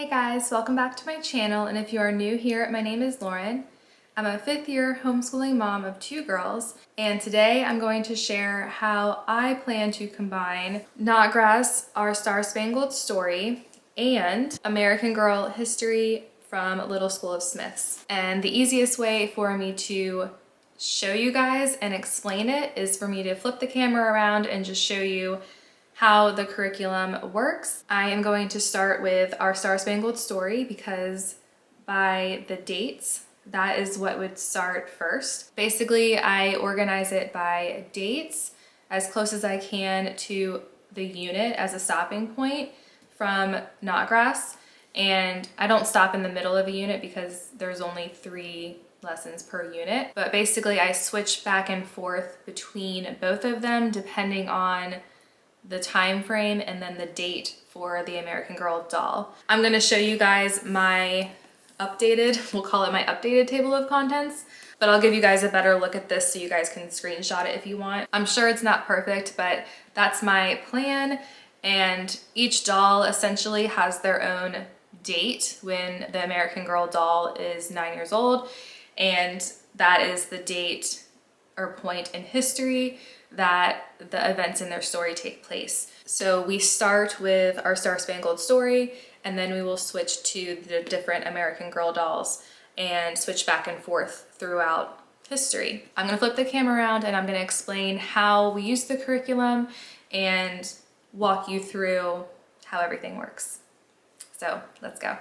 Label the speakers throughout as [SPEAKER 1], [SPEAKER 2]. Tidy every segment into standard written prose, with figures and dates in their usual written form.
[SPEAKER 1] Hey guys, welcome back to my channel, and if you are new here, my name is Lauren. I'm a 5th year homeschooling mom of 2 girls, and today I'm going to share how I plan to combine Notgrass, our Spangled story, and American Girl history from Little School of Smiths. And the easiest way for me to show you guys and explain it is for me to flip the camera around and just show you how the curriculum works. I am going to start with our Spangled story because by the dates, that is what would start first. Basically, I organize it by dates as close as I can to the unit as a stopping point from Notgrass. And I don't stop in the middle of a unit because there's only 3 lessons per unit. But basically, I switch back and forth between both of them depending on the time frame and then the date for the American Girl doll. I'm gonna show you guys my updated, we'll call it my updated table of contents, but I'll give you guys a better look at this so you guys can screenshot it if you want. I'm sure it's not perfect, but that's my plan, and each doll essentially has their own date when the American Girl doll is 9 years old, and that is the date or point in history that the events in their story take place. So we start with our Spangled story, and then we will switch to the different American Girl dolls and switch back and forth throughout history. I'm gonna flip the camera around and I'm gonna explain how we use the curriculum and walk you through how everything works. So let's go.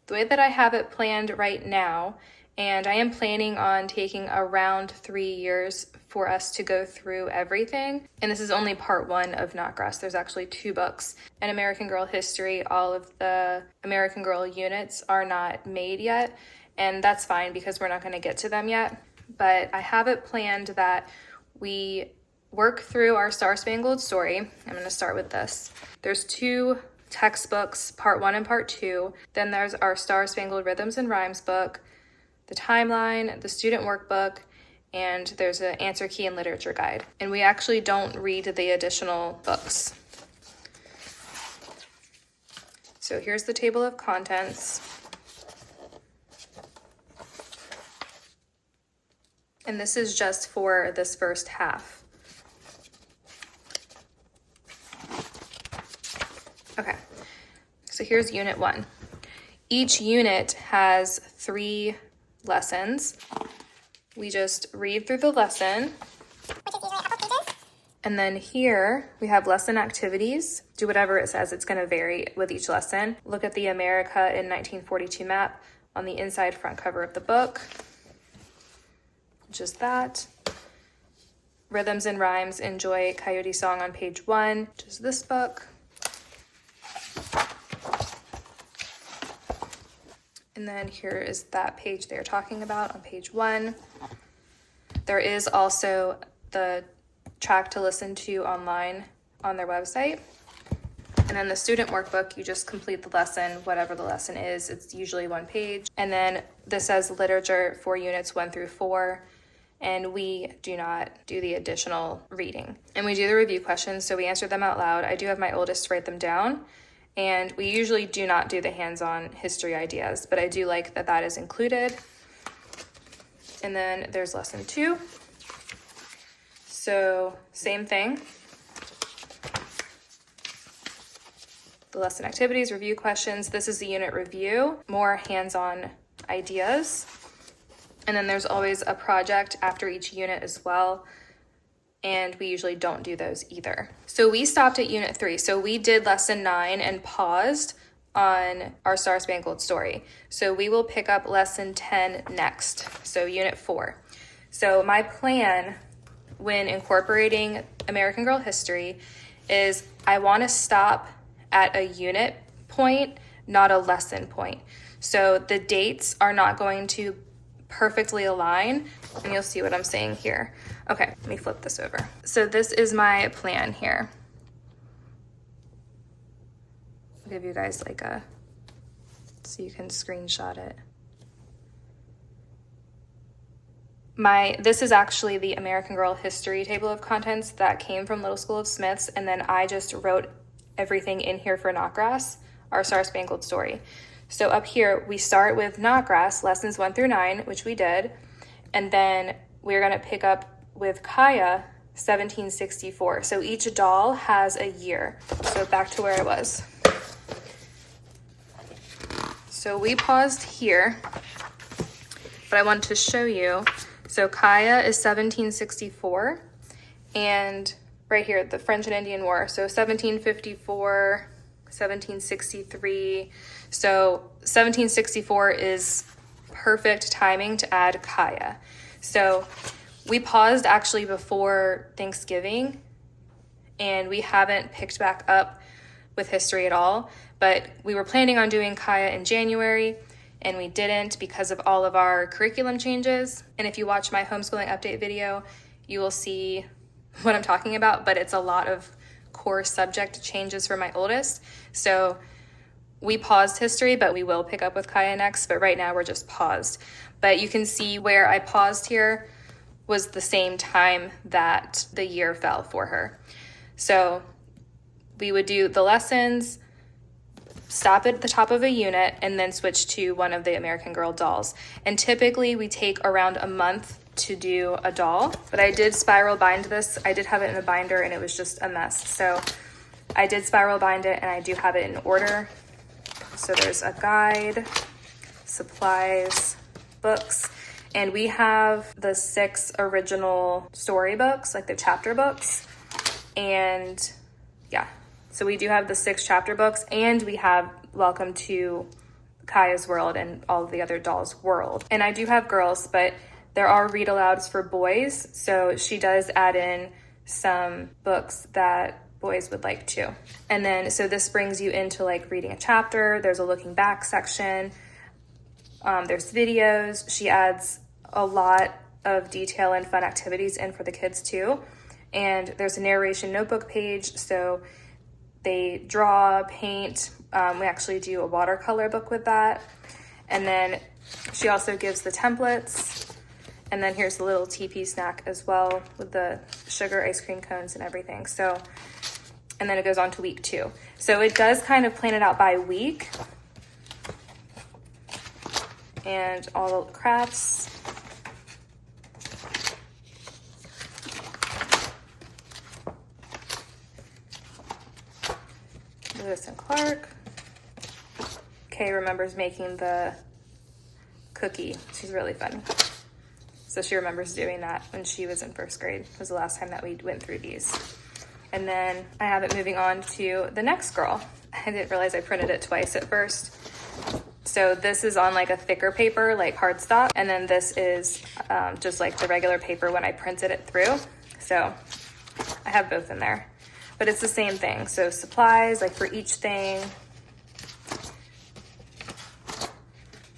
[SPEAKER 1] The way that I have it planned right now, and I am planning on taking around 3 years for us to go through everything. And this is only part 1 of Notgrass. There's actually 2 books. In American Girl history, all of the American Girl units are not made yet. And that's fine because we're not gonna get to them yet. But I have it planned that we work through our Spangled story. I'm gonna start with this. There's 2 textbooks, part 1 and part 2. Then there's our Spangled Rhythms and Rhymes book, the timeline, the student workbook, and there's an answer key and literature guide. And we actually don't read the additional books. So here's the table of contents. And this is just for this first half. Okay, so here's unit 1. Each unit has 3 lessons. We just read through the lesson, and then here we have lesson activities. Do whatever it says. It's going to vary with each lesson. Look at the America in 1942 map on the inside front cover of the book. Just that. Rhythms and Rhymes, Enjoy Coyote Song on page 1. Just this book. And then here is that page they're talking about on page 1. There is also the track to listen to online on their website. And then the student workbook, you just complete the lesson, whatever the lesson is. It's usually 1 page. And then this says literature for units 1 through 4. And we do not do the additional reading. And we do the review questions, so we answer them out loud. I do have my oldest write them down. And we usually do not do the hands-on history ideas, but I do like that that is included. And then there's lesson 2. So same thing. The lesson activities, review questions. This is the unit review, more hands-on ideas. And then there's always a project after each unit as well. And we usually don't do those either. So we stopped at unit 3. So we did lesson 9 and paused on our Spangled story. So we will pick up lesson 10 next. So unit 4. So my plan when incorporating American Girl history is I want to stop at a unit point, not a lesson point. So the dates are not going to perfectly align, and you'll see what I'm saying here. Okay, let me flip this over. So this is my plan here. I'll give you guys like so you can screenshot it. This is actually the American Girl history table of contents that came from Little School of Smiths, and then I just wrote everything in here for Notgrass our Star Spangled story. So up here, we start with Notgrass, lessons 1 through 9, which we did. And then we're gonna pick up with Kaya, 1764. So each doll has a year. So back to where I was. So we paused here, but I wanted to show you. So Kaya is 1764, and right here, the French and Indian War. So 1754, 1763. So 1764 is perfect timing to add Kaya. So we paused actually before Thanksgiving, and we haven't picked back up with history at all, but we were planning on doing Kaya in January, and we didn't because of all of our curriculum changes. And if you watch my homeschooling update video, you will see what I'm talking about, but it's a lot of core subject changes for my oldest. So we paused history, but we will pick up with Kaya next, but right now we're just paused. But you can see where I paused here was the same time that the year fell for her. So we would do the lessons, stop at the top of a unit, and then switch to one of the American Girl dolls. And typically we take around a month to do a doll, but I did spiral bind this. I did have it in a binder and it was just a mess. So I did spiral bind it, and I do have it in order. So there's a guide, supplies, books, and we have the 6 original storybooks, like the chapter books. And yeah, so we do have the 6 chapter books, and we have Welcome to Kaya's World and all of the other dolls' world. And I do have girls, but there are read alouds for boys, so she does add in some books that boys would like too. And then, so this brings you into like reading a chapter. There's a looking back section. There's videos. She adds a lot of detail and fun activities in for the kids too. And there's a narration notebook page. So they draw, paint. We actually do a watercolor book with that. And then she also gives the templates. And then here's the little TP snack as well with the sugar ice cream cones and everything. So, and then it goes on to week 2. So it does kind of plan it out by week. And all the crafts. Lewis and Clark. Kay remembers making the cookie. She's really funny. So she remembers doing that when she was in 1st grade. It was the last time that we went through these. And then I have it moving on to the next girl. I didn't realize I printed it twice at first. So this is on like a thicker paper, like cardstock. And then this is just like the regular paper when I printed it through. So I have both in there. But it's the same thing. So supplies, like for each thing.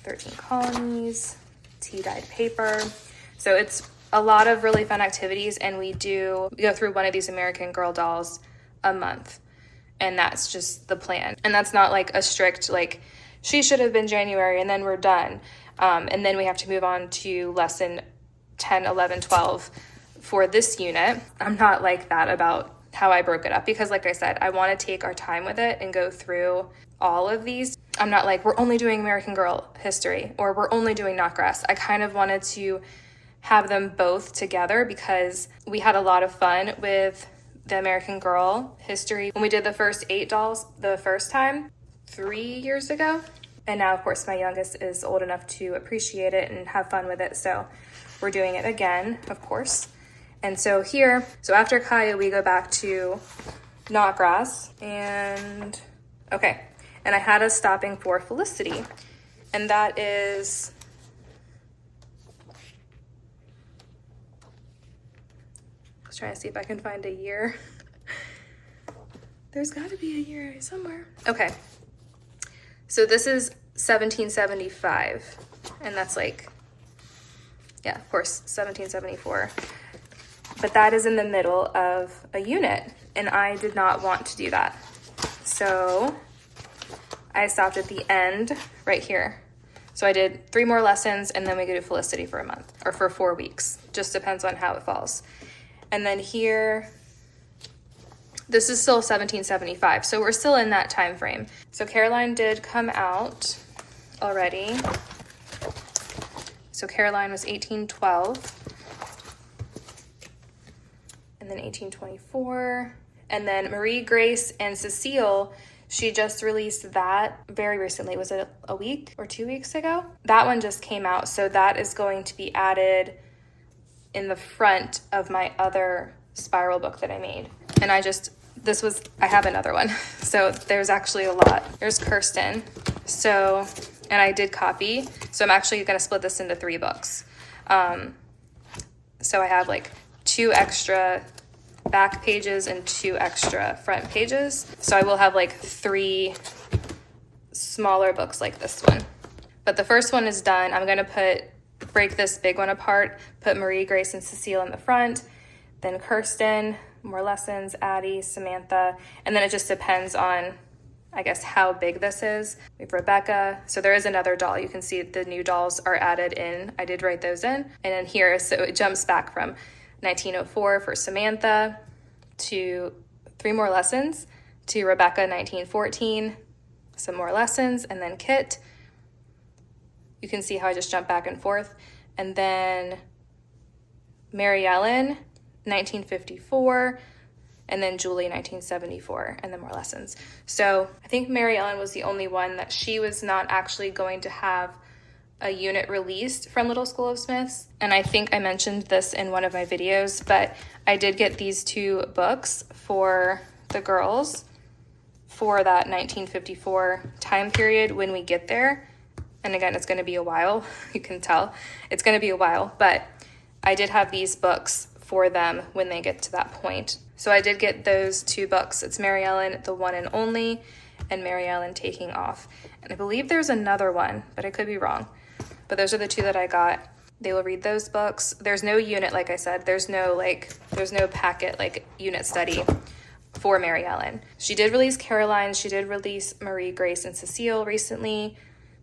[SPEAKER 1] 13 colonies, tea-dyed paper. So it's a lot of really fun activities, and we go through one of these American Girl dolls a month, and that's just the plan. And that's not like a strict, like, she should have been January and then we're done. And then we have to move on to lesson 10, 11, 12 for this unit. I'm not like that about how I broke it up, because like I said, I want to take our time with it and go through all of these. I'm not like, we're only doing American Girl history or we're only doing Notgrass. I kind of wanted to have them both together because we had a lot of fun with the American Girl history when we did the first 8 dolls the first time 3 years ago. And now, of course, my youngest is old enough to appreciate it and have fun with it. So we're doing it again, of course. And so here, so after Kaya, we go back to Notgrass. And okay, and I had us stopping for Felicity. And that is, let's try to see if I can find a year. There's got to be a year somewhere. Okay, so this is 1775, and that's like, yeah, of course, 1774. But that is in the middle of a unit, and I did not want to do that. So I stopped at the end right here. So I did 3 more lessons, and then we go to Felicity for a month, or for 4 weeks. Just depends on how it falls. And then here, This is still 1775, so we're still in that time frame. So Caroline did come out already. So Caroline was 1812, and then 1824, and then Marie, Grace, and Cecile, she just released that very recently. Was it a week or 2 weeks ago? That one just came out, so that is going to be added in the front of my other spiral book that I made. And I have another one. So there's actually a lot. There's Kirsten. So, and I did copy. So I'm actually gonna split this into 3 books. So I have like 2 extra back pages and 2 extra front pages. So I will have like 3 smaller books like this one. But the first one is done. I'm gonna break this big one apart, put Marie, Grace, and Cecile in the front, then Kirsten, more lessons, Addie, Samantha, and then it just depends on, I guess, how big this is. We have Rebecca. So there is another doll. You can see the new dolls are added in. I did write those in. And then here, so it jumps back from 1904 for Samantha to 3 more lessons to Rebecca 1914, some more lessons, and then Kit. You can see how I just jump back and forth. And then Mary Ellen 1954, and then Julie 1974, and then more lessons. So I think Mary Ellen was the only one that she was not actually going to have a unit released from Little School of Smiths. And I think I mentioned this in one of my videos, but I did get these 2 books for the girls for that 1954 time period when we get there. And again, it's going to be a while. You can tell it's going to be a while, but I did have these books for them when they get to that point. So I did get those 2 books. It's Mary Ellen, The One and Only, and Mary Ellen Taking Off. And I believe there's another one, but I could be wrong. But those are the 2 that I got. They will read those books. There's no unit, like I said. There's no packet, like unit study for Mary Ellen. She did release Caroline. She did release Marie, Grace, and Cecile recently.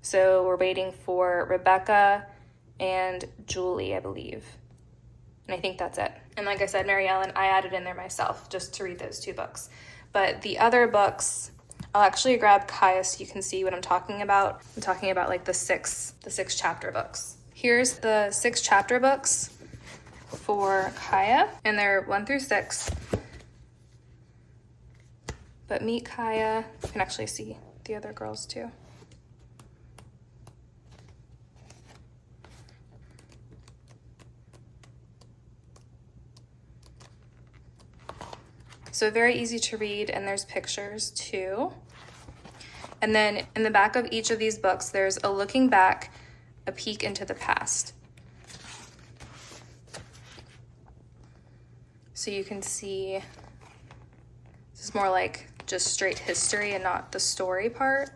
[SPEAKER 1] So we're waiting for Rebecca and Julie, I believe. And I think that's it. And like I said, Mary Ellen, I added in there myself just to read those 2 books. But the other books, I'll actually grab Kaya so you can see what I'm talking about. I'm talking about like the six chapter books. Here's the 6 chapter books for Kaya, and they're 1 through 6. But meet Kaya. You can actually see the other girls too. So very easy to read, and there's pictures too. And then in the back of each of these books, there's a looking back, a peek into the past. So you can see, this is more like just straight history and not the story part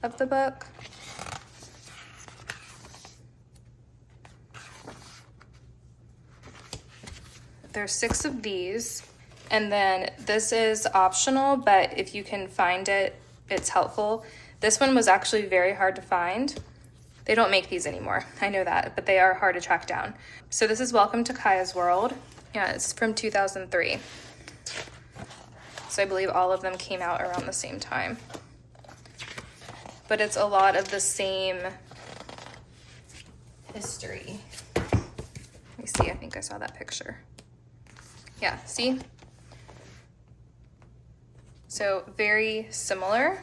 [SPEAKER 1] of the book. There's 6 of these. And then this is optional, but if you can find it, it's helpful. This one was actually very hard to find. They don't make these anymore, I know that, but they are hard to track down. So this is Welcome to Kaya's World. Yeah, it's from 2003. So I believe all of them came out around the same time. But it's a lot of the same history. Let me see, I think I saw that picture. Yeah, see? So very similar.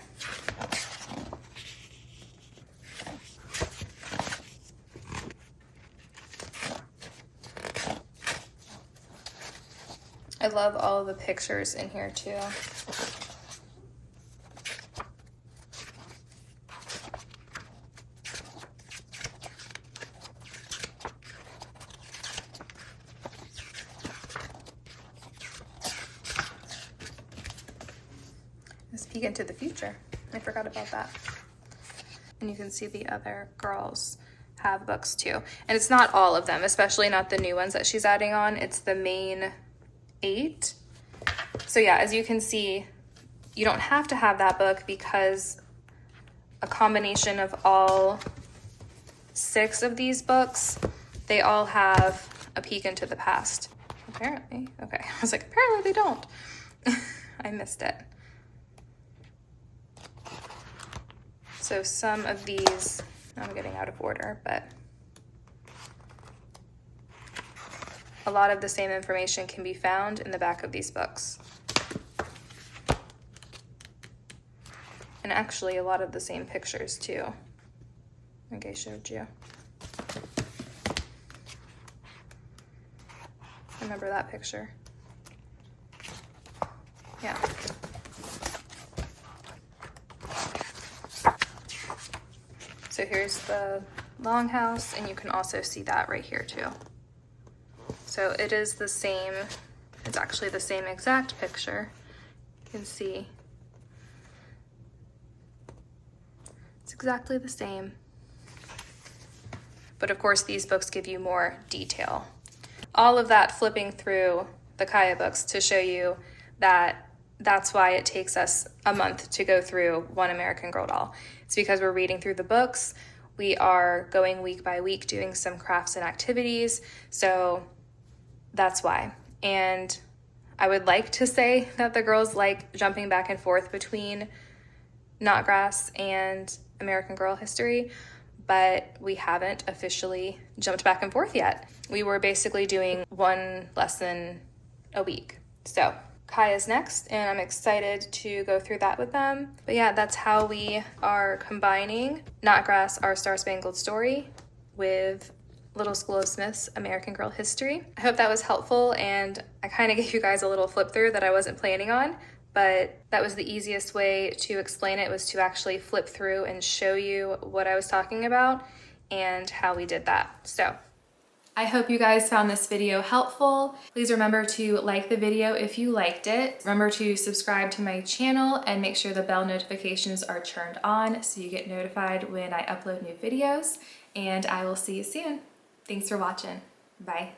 [SPEAKER 1] I love all of the pictures in here too. Let's peek into the future. I forgot about that. And you can see the other girls have books too. And it's not all of them, especially not the new ones that she's adding on. It's the main 8. So yeah, as you can see, you don't have to have that book because a combination of all 6 of these books, they all have a peek into the past. Apparently. Okay, I was like, apparently they don't. I missed it. So some of these, I'm getting out of order, but a lot of the same information can be found in the back of these books. And actually a lot of the same pictures too. I think I showed you. Remember that picture? Yeah. So here's the longhouse, and you can also see that right here too. So it is the same, it's actually the same exact picture. You can see it's exactly the same. But of course, these books give you more detail. All of that flipping through the Kaya books to show you that that's why it takes us a month to go through one American Girl doll. It's because we're reading through the books. We are going week by week doing some crafts and activities. So that's why. And I would like to say that the girls like jumping back and forth between Notgrass and American Girl history, but we haven't officially jumped back and forth yet. We were basically doing one lesson a week. So Kaya's next, and I'm excited to go through that with them. But yeah, that's how we are combining Notgrass, Our Star Spangled Story, with Little School of Smith's American Girl History. I hope that was helpful, and I kind of gave you guys a little flip through that I wasn't planning on, but that was the easiest way to explain it, was to actually flip through and show you what I was talking about and how we did that. So I hope you guys found this video helpful. Please remember to like the video if you liked it. Remember to subscribe to my channel and make sure the bell notifications are turned on so you get notified when I upload new videos. And I will see you soon. Thanks for watching. Bye.